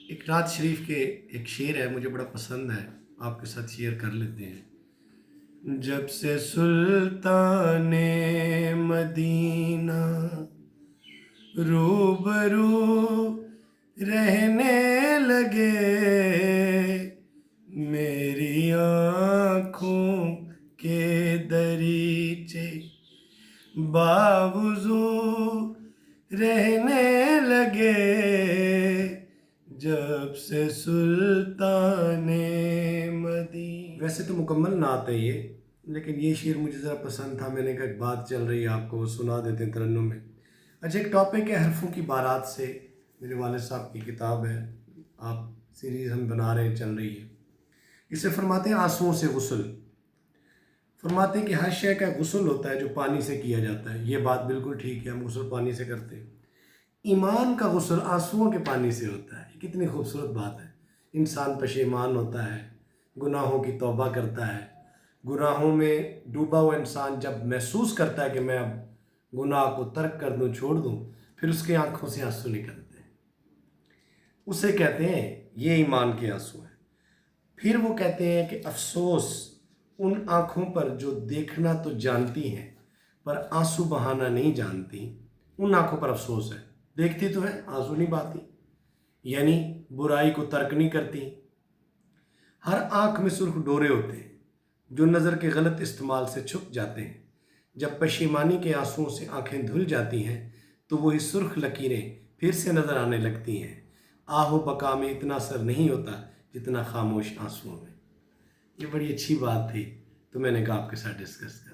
ایک نعت شریف کے ایک شعر ہے، مجھے بڑا پسند ہے، آپ کے ساتھ شیئر کر لیتے ہیں۔ جب سے سلطان مدینہ روبرو رہنے لگے، میری آنکھوں کے دریچے باوضو رہنے لگے، جب سے سلطان مدینہ۔ ویسے تو مکمل نعت ہے یہ، لیکن یہ شعر مجھے ذرا پسند تھا، میں نے کہا ایک بات چل رہی ہے آپ کو وہ سنا دیتے ہیں ترنم میں۔ اچھا، ایک ٹاپک ہے حرفوں کی بارات سے، میرے والد صاحب کی کتاب ہے، آپ سیریز ہم بنا رہے ہیں، چل رہی ہے۔ اسے فرماتے ہیں آنسوؤں سے غسل۔ فرماتے ہیں کہ ہر شے کا غسل ہوتا ہے جو پانی سے کیا جاتا ہے، یہ بات بالکل ٹھیک ہے، ہم غسل پانی سے کرتے ہیں۔ ایمان کا غسل آنسوؤں کے پانی سے ہوتا ہے، یہ کتنی خوبصورت بات ہے۔ انسان پشیمان ہوتا ہے، گناہوں کی توبہ کرتا ہے، گناہوں میں ڈوبا ہوا انسان جب محسوس کرتا ہے کہ میں اب گناہ کو ترک کر دوں، چھوڑ دوں، پھر اس کے آنکھوں سے آنسو نکلتے ہیں، اسے کہتے ہیں یہ ایمان کے آنسو ہیں۔ پھر وہ کہتے ہیں کہ افسوس ان آنکھوں پر جو دیکھنا تو جانتی ہیں پر آنسو بہانا نہیں جانتی، ان آنکھوں پر افسوس ہے، دیکھتی تو ہے آنسو نہیں بہاتی، یعنی برائی کو ترک نہیں کرتی۔ ہر آنکھ میں سرخ ڈورے ہوتے ہیں جو نظر کے غلط استعمال سے چھپ جاتے ہیں، جب پشیمانی کے آنسوؤں سے آنکھیں دھل جاتی ہیں تو وہی سرخ لکیریں پھر سے نظر آنے لگتی ہیں۔ آہ و بکا میں اتنا اثر نہیں ہوتا جتنا خاموش آنسوؤں میں۔ یہ بڑی اچھی بات تھی، تو میں نے کہا آپ کے ساتھ ڈسکس